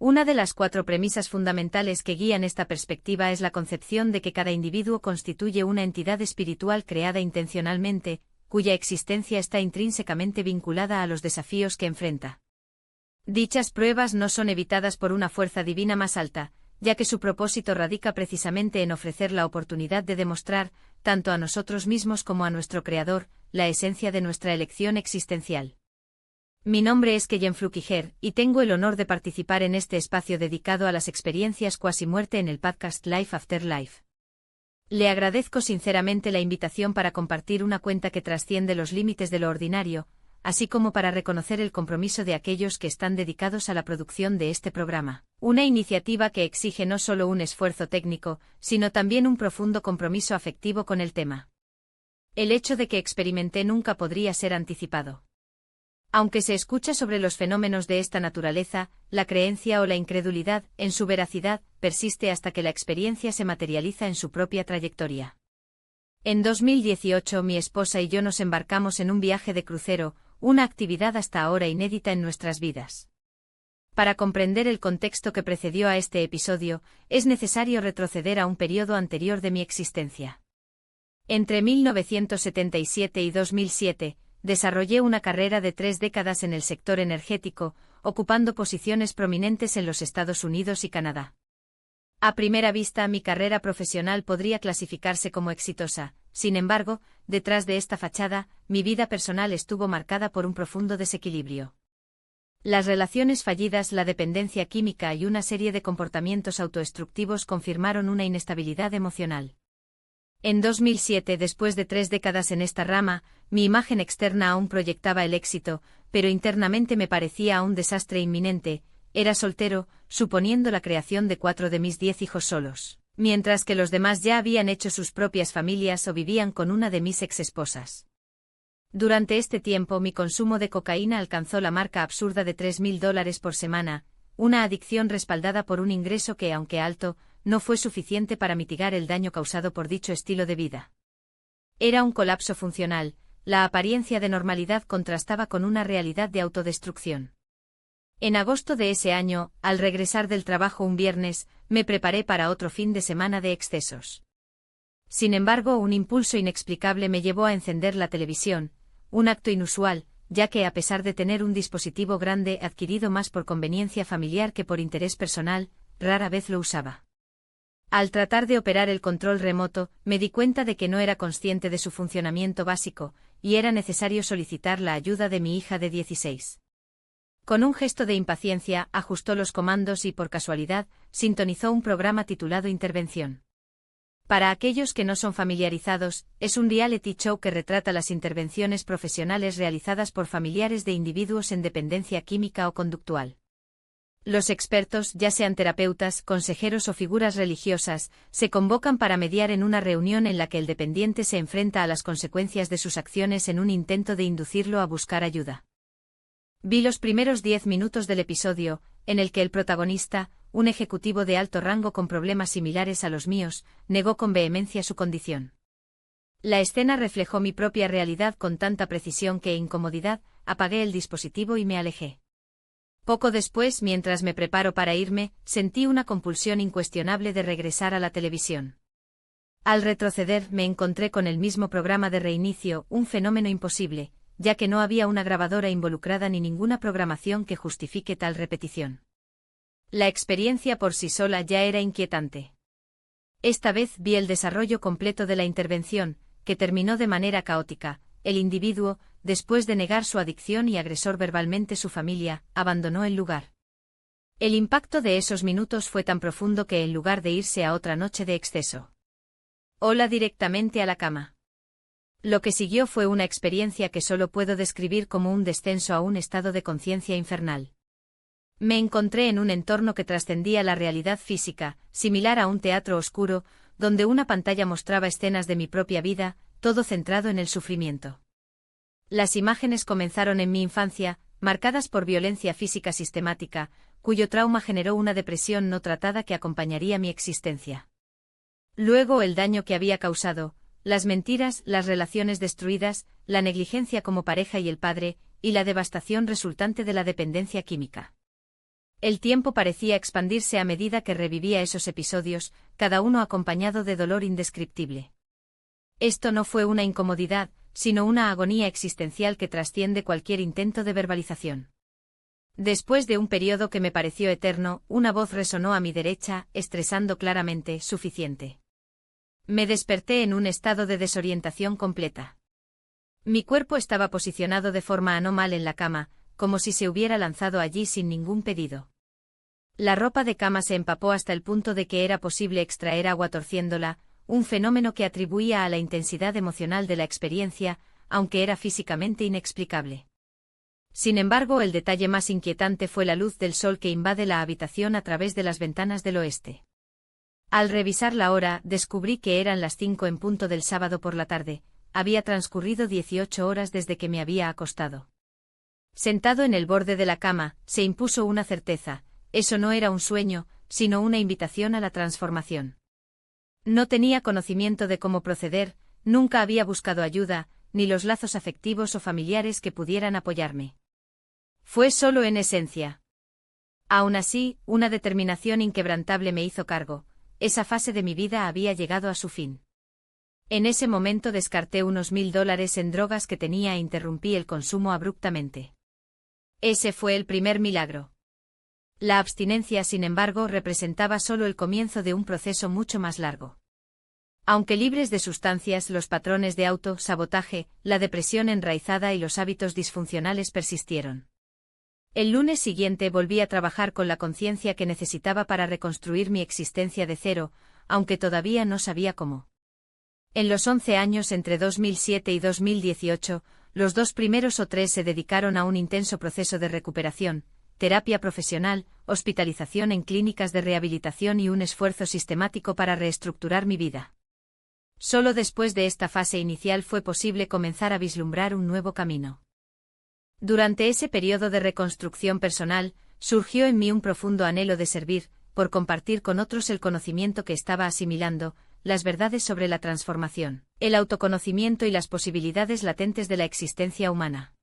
Una de las 4 premisas fundamentales que guían esta perspectiva es la concepción de que cada individuo constituye una entidad espiritual creada intencionalmente, cuya existencia está intrínsecamente vinculada a los desafíos que enfrenta. Dichas pruebas no son evitadas por una fuerza divina más alta, ya que su propósito radica precisamente en ofrecer la oportunidad de demostrar, tanto a nosotros mismos como a nuestro Creador, la esencia de nuestra elección existencial. Mi nombre es Kellen Flukiger, y tengo el honor de participar en este espacio dedicado a las experiencias cuasi muerte en el podcast Life After Life. Le agradezco sinceramente la invitación para compartir una cuenta que trasciende los límites de lo ordinario, así como para reconocer el compromiso de aquellos que están dedicados a la producción de este programa. Una iniciativa que exige no solo un esfuerzo técnico, sino también un profundo compromiso afectivo con el tema. El hecho de que experimenté nunca podría ser anticipado. Aunque se escucha sobre los fenómenos de esta naturaleza, la creencia o la incredulidad, en su veracidad, persiste hasta que la experiencia se materializa en su propia trayectoria. En 2018 mi esposa y yo nos embarcamos en un viaje de crucero, una actividad hasta ahora inédita en nuestras vidas. Para comprender el contexto que precedió a este episodio, es necesario retroceder a un periodo anterior de mi existencia. Entre 1977 y 2007, desarrollé una carrera de 3 décadas en el sector energético, ocupando posiciones prominentes en los Estados Unidos y Canadá. A primera vista, mi carrera profesional podría clasificarse como exitosa. Sin embargo, detrás de esta fachada, mi vida personal estuvo marcada por un profundo desequilibrio. Las relaciones fallidas, la dependencia química y una serie de comportamientos autodestructivos confirmaron una inestabilidad emocional. En 2007, después de 3 décadas en esta rama, mi imagen externa aún proyectaba el éxito, pero internamente me parecía un desastre inminente. Era soltero, suponiendo la creación de 4 de mis 10 hijos solos, mientras que los demás ya habían hecho sus propias familias o vivían con una de mis exesposas. Durante este tiempo mi consumo de cocaína alcanzó la marca absurda de $3.000 por semana, una adicción respaldada por un ingreso que, aunque alto, no fue suficiente para mitigar el daño causado por dicho estilo de vida. Era un colapso funcional, la apariencia de normalidad contrastaba con una realidad de autodestrucción. En agosto de ese año, al regresar del trabajo un viernes, me preparé para otro fin de semana de excesos. Sin embargo, un impulso inexplicable me llevó a encender la televisión, un acto inusual, ya que a pesar de tener un dispositivo grande adquirido más por conveniencia familiar que por interés personal, rara vez lo usaba. Al tratar de operar el control remoto, me di cuenta de que no era consciente de su funcionamiento básico, y era necesario solicitar la ayuda de mi hija de 16. Con un gesto de impaciencia, ajustó los comandos y, por casualidad, sintonizó un programa titulado Intervención. Para aquellos que no son familiarizados, es un reality show que retrata las intervenciones profesionales realizadas por familiares de individuos en dependencia química o conductual. Los expertos, ya sean terapeutas, consejeros o figuras religiosas, se convocan para mediar en una reunión en la que el dependiente se enfrenta a las consecuencias de sus acciones en un intento de inducirlo a buscar ayuda. Vi los primeros 10 minutos del episodio, en el que el protagonista, un ejecutivo de alto rango con problemas similares a los míos, negó con vehemencia su condición. La escena reflejó mi propia realidad con tanta precisión que, incomodidad, apagué el dispositivo y me alejé. Poco después, mientras me preparo para irme, sentí una compulsión incuestionable de regresar a la televisión. Al retroceder, me encontré con el mismo programa de reinicio, un fenómeno imposible, ya que no había una grabadora involucrada ni ninguna programación que justifique tal repetición. La experiencia por sí sola ya era inquietante. Esta vez vi el desarrollo completo de la intervención, que terminó de manera caótica. El individuo, después de negar su adicción y agresor verbalmente su familia, abandonó el lugar. El impacto de esos minutos fue tan profundo que, en lugar de irse a otra noche de exceso, ola directamente a la cama. Lo que siguió fue una experiencia que solo puedo describir como un descenso a un estado de conciencia infernal. Me encontré en un entorno que trascendía la realidad física, similar a un teatro oscuro, donde una pantalla mostraba escenas de mi propia vida, todo centrado en el sufrimiento. Las imágenes comenzaron en mi infancia, marcadas por violencia física sistemática, cuyo trauma generó una depresión no tratada que acompañaría mi existencia. Luego el daño que había causado, las mentiras, las relaciones destruidas, la negligencia como pareja y el padre, y la devastación resultante de la dependencia química. El tiempo parecía expandirse a medida que revivía esos episodios, cada uno acompañado de dolor indescriptible. Esto no fue una incomodidad, sino una agonía existencial que trasciende cualquier intento de verbalización. Después de un periodo que me pareció eterno, una voz resonó a mi derecha, estresando claramente: suficiente. Me desperté en un estado de desorientación completa. Mi cuerpo estaba posicionado de forma anormal en la cama, como si se hubiera lanzado allí sin ningún pedido. La ropa de cama se empapó hasta el punto de que era posible extraer agua torciéndola, un fenómeno que atribuía a la intensidad emocional de la experiencia, aunque era físicamente inexplicable. Sin embargo, el detalle más inquietante fue la luz del sol que invade la habitación a través de las ventanas del oeste. Al revisar la hora, descubrí que eran las 5 en punto del sábado por la tarde. Había transcurrido 18 horas desde que me había acostado. Sentado en el borde de la cama, se impuso una certeza: eso no era un sueño, sino una invitación a la transformación. No tenía conocimiento de cómo proceder, nunca había buscado ayuda, ni los lazos afectivos o familiares que pudieran apoyarme. Fue solo en esencia. Aún así, una determinación inquebrantable me hizo cargo: esa fase de mi vida había llegado a su fin. En ese momento descarté unos $1000 en drogas que tenía e interrumpí el consumo abruptamente. Ese fue el primer milagro. La abstinencia, sin embargo, representaba solo el comienzo de un proceso mucho más largo. Aunque libres de sustancias, los patrones de auto-sabotaje, la depresión enraizada y los hábitos disfuncionales persistieron. El lunes siguiente volví a trabajar con la conciencia que necesitaba para reconstruir mi existencia de cero, aunque todavía no sabía cómo. En los 11 años entre 2007 y 2018, los 2 primeros o 3 se dedicaron a un intenso proceso de recuperación, terapia profesional, hospitalización en clínicas de rehabilitación y un esfuerzo sistemático para reestructurar mi vida. Solo después de esta fase inicial fue posible comenzar a vislumbrar un nuevo camino. Durante ese periodo de reconstrucción personal, surgió en mí un profundo anhelo de servir, por compartir con otros el conocimiento que estaba asimilando, las verdades sobre la transformación, el autoconocimiento y las posibilidades latentes de la existencia humana.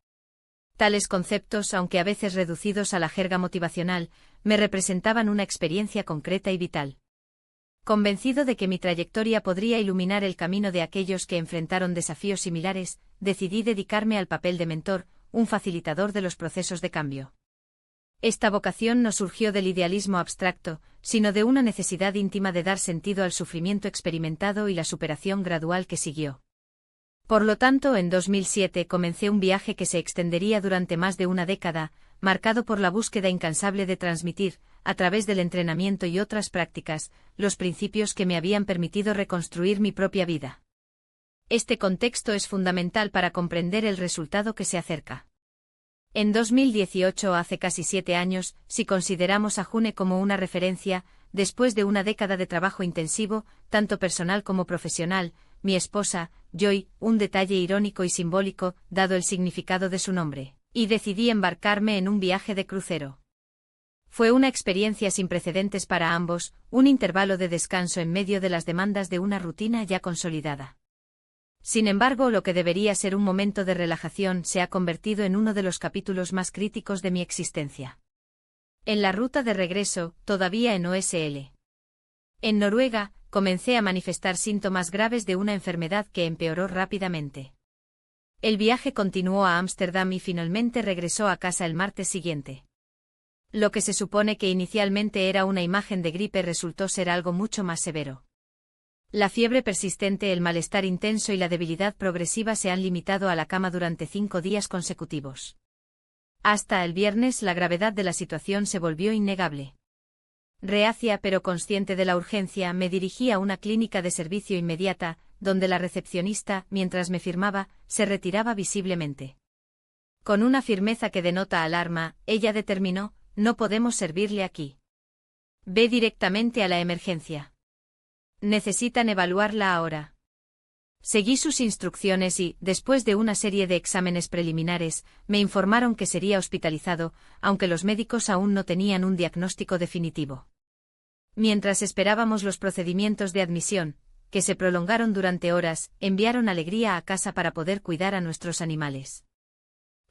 Tales conceptos, aunque a veces reducidos a la jerga motivacional, me representaban una experiencia concreta y vital. Convencido de que mi trayectoria podría iluminar el camino de aquellos que enfrentaron desafíos similares, decidí dedicarme al papel de mentor, un facilitador de los procesos de cambio. Esta vocación no surgió del idealismo abstracto, sino de una necesidad íntima de dar sentido al sufrimiento experimentado y la superación gradual que siguió. Por lo tanto, en 2007 comencé un viaje que se extendería durante más de una década, marcado por la búsqueda incansable de transmitir, a través del entrenamiento y otras prácticas, los principios que me habían permitido reconstruir mi propia vida. Este contexto es fundamental para comprender el resultado que se acerca. En 2018, hace casi 7 años, si consideramos a June como una referencia, después de una década de trabajo intensivo, tanto personal como profesional, mi esposa, Joy, un detalle irónico y simbólico, dado el significado de su nombre, y decidí embarcarme en un viaje de crucero. Fue una experiencia sin precedentes para ambos, un intervalo de descanso en medio de las demandas de una rutina ya consolidada. Sin embargo, lo que debería ser un momento de relajación se ha convertido en uno de los capítulos más críticos de mi existencia. En la ruta de regreso, todavía en OSL. En Noruega, comencé a manifestar síntomas graves de una enfermedad que empeoró rápidamente. El viaje continuó a Ámsterdam y finalmente regresó a casa el martes siguiente. Lo que se supone que inicialmente era una imagen de gripe resultó ser algo mucho más severo. La fiebre persistente, el malestar intenso y la debilidad progresiva se han limitado a la cama durante 5 días consecutivos. Hasta el viernes la gravedad de la situación se volvió innegable. Reacia pero consciente de la urgencia, me dirigí a una clínica de servicio inmediata, donde la recepcionista, mientras me firmaba, se retiraba visiblemente. Con una firmeza que denota alarma, ella determinó: no podemos servirle aquí. Ve directamente a la emergencia. Necesitan evaluarla ahora. Seguí sus instrucciones y, después de una serie de exámenes preliminares, me informaron que sería hospitalizado, aunque los médicos aún no tenían un diagnóstico definitivo. Mientras esperábamos los procedimientos de admisión, que se prolongaron durante horas, enviaron alegría a casa para poder cuidar a nuestros animales.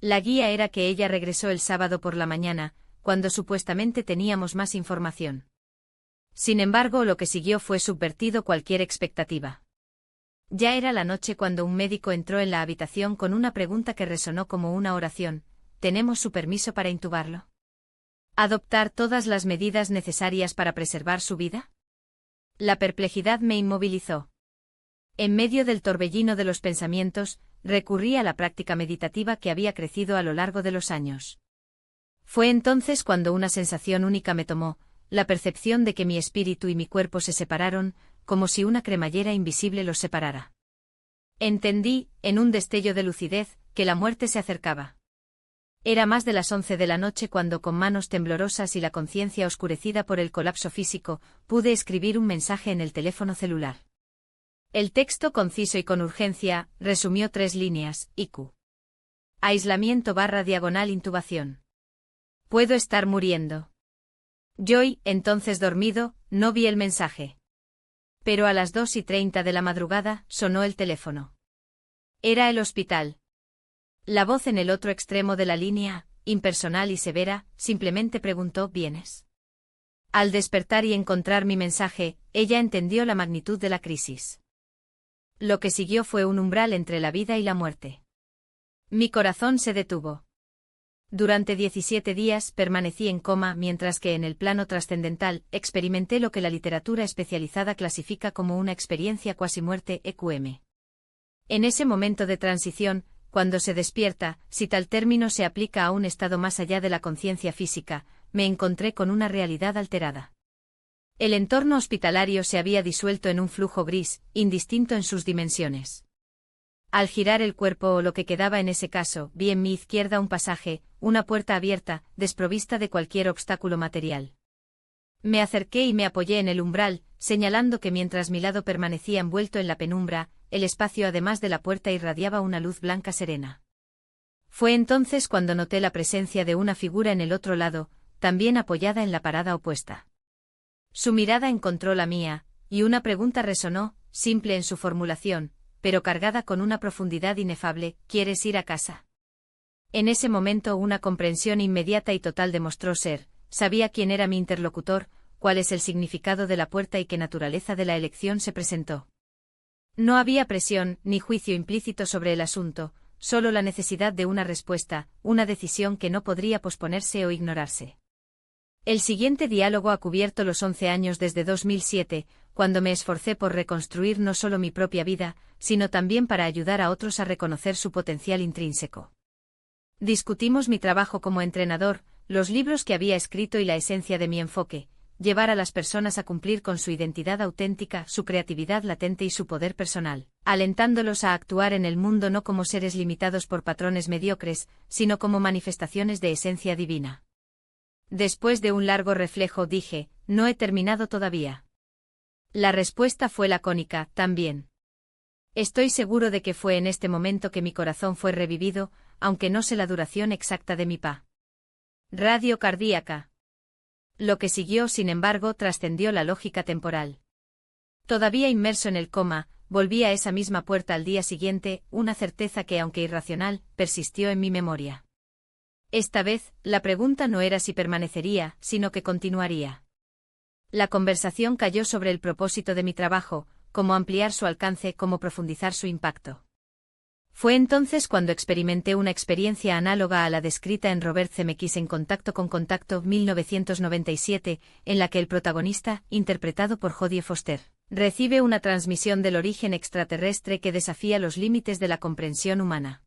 La guía era que ella regresó el sábado por la mañana, cuando supuestamente teníamos más información. Sin embargo, lo que siguió fue subvertido cualquier expectativa. Ya era la noche cuando un médico entró en la habitación con una pregunta que resonó como una oración: ¿tenemos su permiso para intubarlo? ¿Adoptar todas las medidas necesarias para preservar su vida? La perplejidad me inmovilizó. En medio del torbellino de los pensamientos, recurrí a la práctica meditativa que había crecido a lo largo de los años. Fue entonces cuando una sensación única me tomó, la percepción de que mi espíritu y mi cuerpo se separaron, como si una cremallera invisible los separara. Entendí, en un destello de lucidez, que la muerte se acercaba. Era más de las 11 de la noche cuando, con manos temblorosas y la conciencia oscurecida por el colapso físico, pude escribir un mensaje en el teléfono celular. El texto, conciso y con urgencia, resumió 3 líneas: IQ. Aislamiento/intubación. Puedo estar muriendo. Joy, entonces dormido, no vi el mensaje. Pero a las 2:30 de la madrugada, sonó el teléfono. Era el hospital. La voz en el otro extremo de la línea, impersonal y severa, simplemente preguntó: ¿vienes? Al despertar y encontrar mi mensaje, ella entendió la magnitud de la crisis. Lo que siguió fue un umbral entre la vida y la muerte. Mi corazón se detuvo. Durante 17 días permanecí en coma, mientras que en el plano trascendental experimenté lo que la literatura especializada clasifica como una experiencia cuasi muerte EQM. En ese momento de transición, cuando se despierta, si tal término se aplica a un estado más allá de la conciencia física, me encontré con una realidad alterada. El entorno hospitalario se había disuelto en un flujo gris, indistinto en sus dimensiones. Al girar el cuerpo, o lo que quedaba en ese caso, vi en mi izquierda un pasaje, una puerta abierta, desprovista de cualquier obstáculo material. Me acerqué y me apoyé en el umbral, señalando que mientras mi lado permanecía envuelto en la penumbra, el espacio además de la puerta irradiaba una luz blanca serena. Fue entonces cuando noté la presencia de una figura en el otro lado, también apoyada en la parada opuesta. Su mirada encontró la mía, y una pregunta resonó, simple en su formulación, pero cargada con una profundidad inefable: ¿quieres ir a casa? En ese momento una comprensión inmediata y total demostró ser: sabía quién era mi interlocutor, cuál es el significado de la puerta y qué naturaleza de la elección se presentó. No había presión, ni juicio implícito sobre el asunto, solo la necesidad de una respuesta, una decisión que no podría posponerse o ignorarse. El siguiente diálogo ha cubierto los 11 años desde 2007, cuando me esforcé por reconstruir no solo mi propia vida, sino también para ayudar a otros a reconocer su potencial intrínseco. Discutimos mi trabajo como entrenador, los libros que había escrito y la esencia de mi enfoque: llevar a las personas a cumplir con su identidad auténtica, su creatividad latente y su poder personal, alentándolos a actuar en el mundo no como seres limitados por patrones mediocres, sino como manifestaciones de esencia divina. Después de un largo reflejo dije: no he terminado todavía. La respuesta fue lacónica: también. Estoy seguro de que fue en este momento que mi corazón fue revivido, aunque no sé la duración exacta de mi radio cardíaca. Lo que siguió, sin embargo, trascendió la lógica temporal. Todavía inmerso en el coma, volví a esa misma puerta al día siguiente, una certeza que, aunque irracional, persistió en mi memoria. Esta vez, la pregunta no era si permanecería, sino que continuaría. La conversación cayó sobre el propósito de mi trabajo, cómo ampliar su alcance, cómo profundizar su impacto. Fue entonces cuando experimenté una experiencia análoga a la descrita en Robert Zemeckis en Contacto con Contacto, 1997, en la que el protagonista, interpretado por Jodie Foster, recibe una transmisión del origen extraterrestre que desafía los límites de la comprensión humana.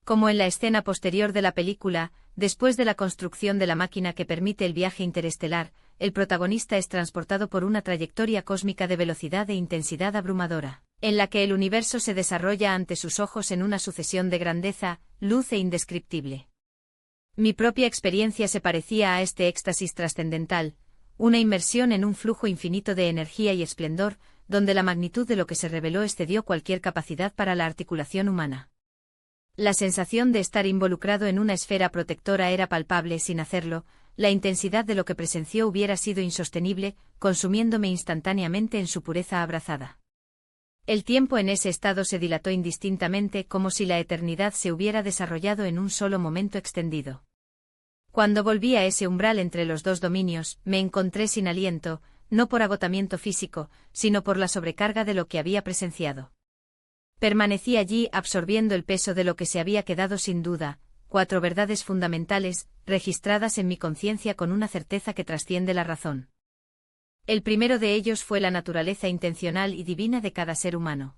Como en la escena posterior de la película, después de la construcción de la máquina que permite el viaje interestelar, el protagonista es transportado por una trayectoria cósmica de velocidad e intensidad abrumadora, en la que el universo se desarrolla ante sus ojos en una sucesión de grandeza, luz e indescriptible. Mi propia experiencia se parecía a este éxtasis trascendental, una inmersión en un flujo infinito de energía y esplendor, donde la magnitud de lo que se reveló excedió cualquier capacidad para la articulación humana. La sensación de estar involucrado en una esfera protectora era palpable. Sin hacerlo, la intensidad de lo que presenció hubiera sido insostenible, consumiéndome instantáneamente en su pureza abrazada. El tiempo en ese estado se dilató indistintamente, como si la eternidad se hubiera desarrollado en un solo momento extendido. Cuando volví a ese umbral entre los dos dominios, me encontré sin aliento, no por agotamiento físico, sino por la sobrecarga de lo que había presenciado. Permanecí allí absorbiendo el peso de lo que se había quedado sin duda, 4 verdades fundamentales, registradas en mi conciencia con una certeza que trasciende la razón. El primero de ellos fue la naturaleza intencional y divina de cada ser humano.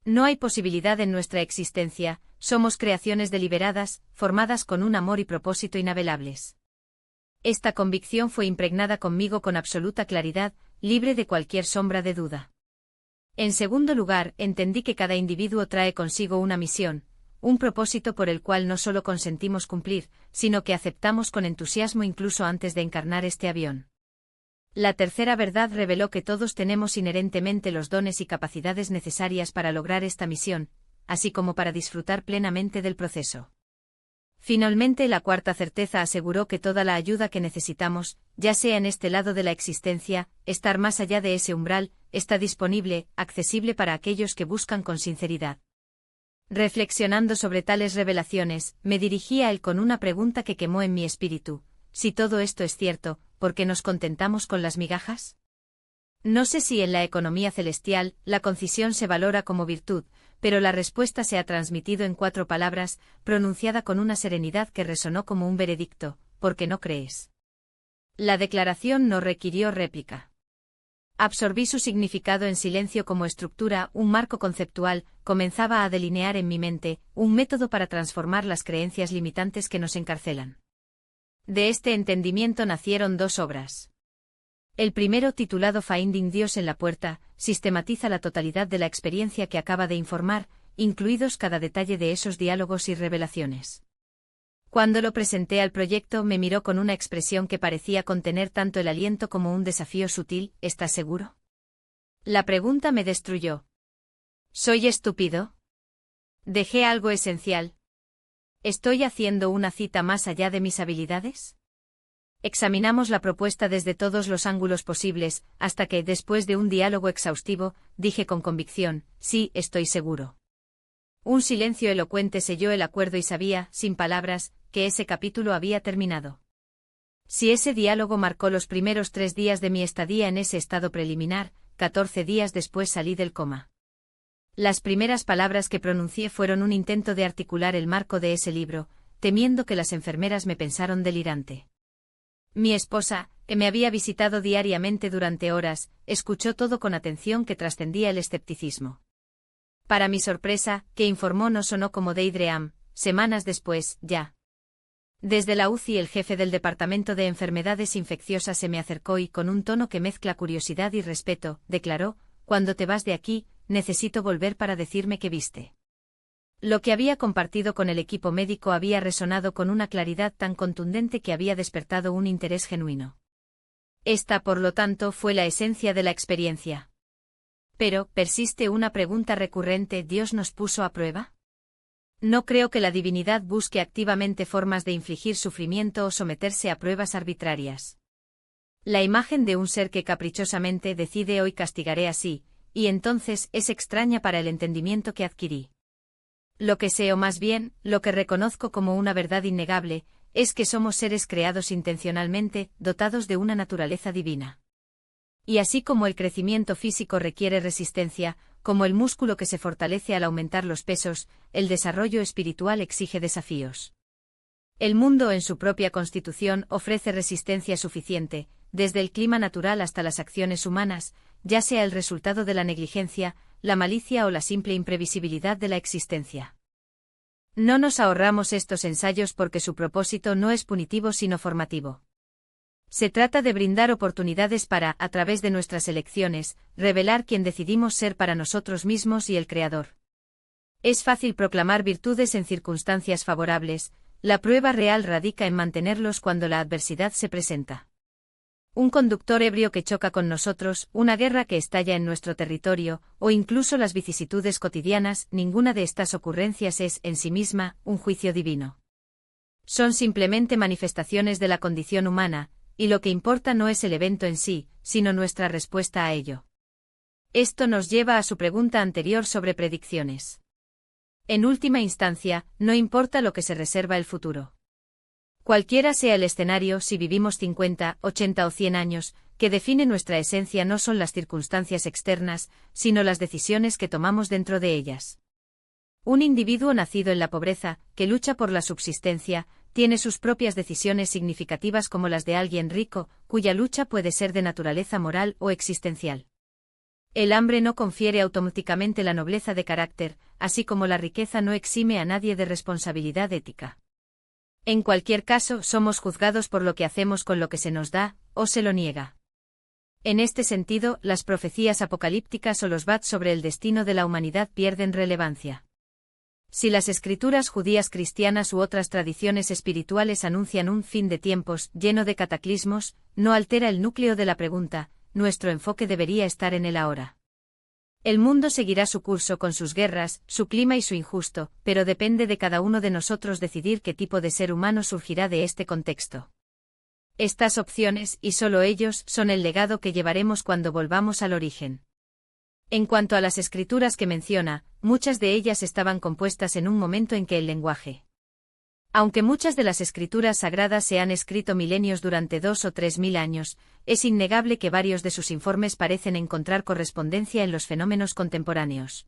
No hay posibilidad en nuestra existencia, somos creaciones deliberadas, formadas con un amor y propósito inapelables. Esta convicción fue impregnada conmigo con absoluta claridad, libre de cualquier sombra de duda. En segundo lugar, entendí que cada individuo trae consigo una misión, un propósito por el cual no solo consentimos cumplir, sino que aceptamos con entusiasmo incluso antes de encarnar este avión. La tercera verdad reveló que todos tenemos inherentemente los dones y capacidades necesarias para lograr esta misión, así como para disfrutar plenamente del proceso. Finalmente, la cuarta certeza aseguró que toda la ayuda que necesitamos, ya sea en este lado de la existencia, estar más allá de ese umbral, está disponible, accesible para aquellos que buscan con sinceridad. Reflexionando sobre tales revelaciones, me dirigí a él con una pregunta que quemó en mi espíritu: si todo esto es cierto, ¿por qué nos contentamos con las migajas? No sé si en la economía celestial, la concisión se valora como virtud, pero la respuesta se ha transmitido en 4 palabras, pronunciada con una serenidad que resonó como un veredicto: ¿por qué no crees? La declaración no requirió réplica. Absorbí su significado en silencio como estructura, un marco conceptual, comenzaba a delinear en mi mente, un método para transformar las creencias limitantes que nos encarcelan. De este entendimiento nacieron 2 obras. El primero, titulado Finding Dios en la Puerta, sistematiza la totalidad de la experiencia que acaba de informar, incluidos cada detalle de esos diálogos y revelaciones. Cuando lo presenté al proyecto, me miró con una expresión que parecía contener tanto el aliento como un desafío sutil: ¿estás seguro? La pregunta me destruyó. ¿Soy estúpido? ¿Dejé algo esencial? ¿Estoy haciendo una cita más allá de mis habilidades? Examinamos la propuesta desde todos los ángulos posibles, hasta que, después de un diálogo exhaustivo, dije con convicción: sí, estoy seguro. Un silencio elocuente selló el acuerdo y sabía, sin palabras, que ese capítulo había terminado. Si ese diálogo marcó los primeros 3 días de mi estadía en ese estado preliminar, 14 días después salí del coma. Las primeras palabras que pronuncié fueron un intento de articular el marco de ese libro, temiendo que las enfermeras me pensaron delirante. Mi esposa, que me había visitado diariamente durante horas, escuchó todo con atención que trascendía el escepticismo. Para mi sorpresa, que informó no sonó como Deidream, semanas después, ya. Desde la UCI el jefe del Departamento de Enfermedades Infecciosas se me acercó y con un tono que mezcla curiosidad y respeto, declaró: cuando te vas de aquí, necesito volver para decirme qué viste. Lo que había compartido con el equipo médico había resonado con una claridad tan contundente que había despertado un interés genuino. Esta, por lo tanto, fue la esencia de la experiencia. Pero, persiste una pregunta recurrente: ¿Dios nos puso a prueba? No creo que la divinidad busque activamente formas de infligir sufrimiento o someterse a pruebas arbitrarias. La imagen de un ser que caprichosamente decide: hoy castigaré así, y entonces es extraña para el entendimiento que adquirí. Lo que sé, o más bien, lo que reconozco como una verdad innegable, es que somos seres creados intencionalmente, dotados de una naturaleza divina. Y así como el crecimiento físico requiere resistencia, como el músculo que se fortalece al aumentar los pesos, el desarrollo espiritual exige desafíos. El mundo en su propia constitución ofrece resistencia suficiente, desde el clima natural hasta las acciones humanas, ya sea el resultado de la negligencia, la malicia o la simple imprevisibilidad de la existencia. No nos ahorramos estos ensayos porque su propósito no es punitivo sino formativo. Se trata de brindar oportunidades para, a través de nuestras elecciones, revelar quién decidimos ser para nosotros mismos y el Creador. Es fácil proclamar virtudes en circunstancias favorables, la prueba real radica en mantenerlos cuando la adversidad se presenta. Un conductor ebrio que choca con nosotros, una guerra que estalla en nuestro territorio, o incluso las vicisitudes cotidianas, ninguna de estas ocurrencias es, en sí misma, un juicio divino. Son simplemente manifestaciones de la condición humana, y lo que importa no es el evento en sí, sino nuestra respuesta a ello. Esto nos lleva a su pregunta anterior sobre predicciones. En última instancia, no importa lo que se reserva el futuro. Cualquiera sea el escenario, si vivimos 50, 80 o 100 años, que define nuestra esencia no son las circunstancias externas, sino las decisiones que tomamos dentro de ellas. Un individuo nacido en la pobreza, que lucha por la subsistencia, tiene sus propias decisiones significativas como las de alguien rico, cuya lucha puede ser de naturaleza moral o existencial. El hambre no confiere automáticamente la nobleza de carácter, así como la riqueza no exime a nadie de responsabilidad ética. En cualquier caso, somos juzgados por lo que hacemos con lo que se nos da, o se lo niega. En este sentido, las profecías apocalípticas o los VAT sobre el destino de la humanidad pierden relevancia. Si las escrituras judías cristianas u otras tradiciones espirituales anuncian un fin de tiempos lleno de cataclismos, no altera el núcleo de la pregunta, nuestro enfoque debería estar en el ahora. El mundo seguirá su curso con sus guerras, su clima y su injusto, pero depende de cada uno de nosotros decidir qué tipo de ser humano surgirá de este contexto. Estas opciones, y solo ellos, son el legado que llevaremos cuando volvamos al origen. En cuanto a las escrituras que menciona, muchas de ellas estaban compuestas en un momento en que el lenguaje. Aunque muchas de las escrituras sagradas se han escrito milenios durante 2 o 3 mil años, es innegable que varios de sus informes parecen encontrar correspondencia en los fenómenos contemporáneos.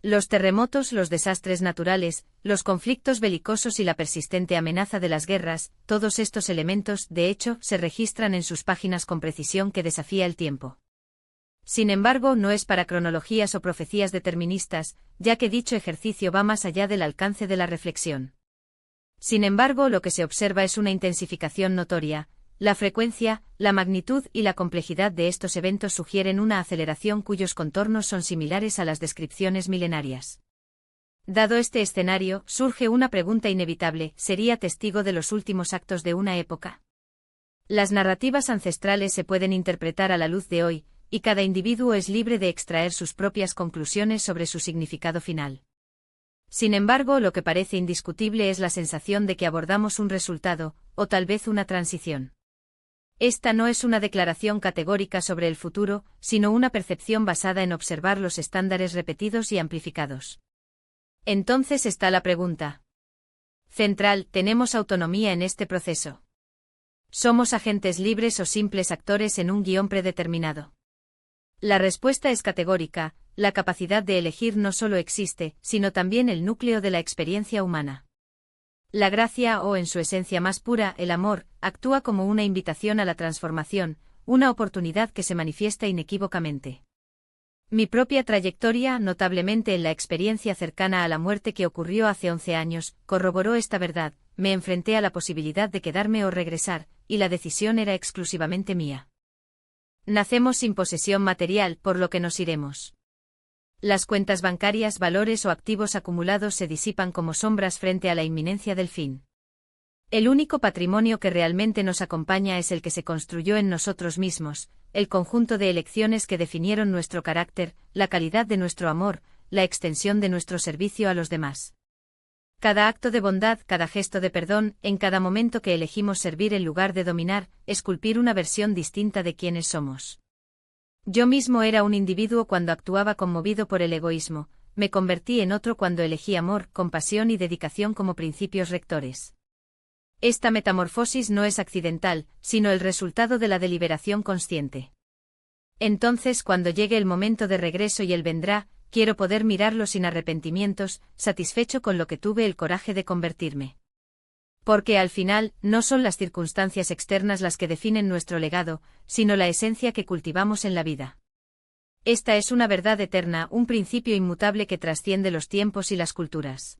Los terremotos, los desastres naturales, los conflictos belicosos y la persistente amenaza de las guerras, todos estos elementos, de hecho, se registran en sus páginas con precisión que desafía el tiempo. Sin embargo, no es para cronologías o profecías deterministas, ya que dicho ejercicio va más allá del alcance de la reflexión. Sin embargo, lo que se observa es una intensificación notoria. La frecuencia, la magnitud y la complejidad de estos eventos sugieren una aceleración cuyos contornos son similares a las descripciones milenarias. Dado este escenario, surge una pregunta inevitable: ¿sería testigo de los últimos actos de una época? Las narrativas ancestrales se pueden interpretar a la luz de hoy, y cada individuo es libre de extraer sus propias conclusiones sobre su significado final. Sin embargo, lo que parece indiscutible es la sensación de que abordamos un resultado, o tal vez una transición. Esta no es una declaración categórica sobre el futuro, sino una percepción basada en observar los estándares repetidos y amplificados. Entonces está la pregunta central: ¿tenemos autonomía en este proceso? ¿Somos agentes libres o simples actores en un guión predeterminado? La respuesta es categórica: la capacidad de elegir no solo existe, sino también el núcleo de la experiencia humana. La gracia, o en su esencia más pura, el amor, actúa como una invitación a la transformación, una oportunidad que se manifiesta inequívocamente. Mi propia trayectoria, notablemente en la experiencia cercana a la muerte que ocurrió hace 11 años, corroboró esta verdad. Me enfrenté a la posibilidad de quedarme o regresar, y la decisión era exclusivamente mía. Nacemos sin posesión material, por lo que nos iremos. Las cuentas bancarias, valores o activos acumulados se disipan como sombras frente a la inminencia del fin. El único patrimonio que realmente nos acompaña es el que se construyó en nosotros mismos, el conjunto de elecciones que definieron nuestro carácter, la calidad de nuestro amor, la extensión de nuestro servicio a los demás. Cada acto de bondad, cada gesto de perdón, en cada momento que elegimos servir en lugar de dominar, esculpir una versión distinta de quienes somos. Yo mismo era un individuo cuando actuaba conmovido por el egoísmo, me convertí en otro cuando elegí amor, compasión y dedicación como principios rectores. Esta metamorfosis no es accidental, sino el resultado de la deliberación consciente. Entonces, cuando llegue el momento de regreso, y él vendrá, quiero poder mirarlo sin arrepentimientos, satisfecho con lo que tuve el coraje de convertirme. Porque al final, no son las circunstancias externas las que definen nuestro legado, sino la esencia que cultivamos en la vida. Esta es una verdad eterna, un principio inmutable que trasciende los tiempos y las culturas.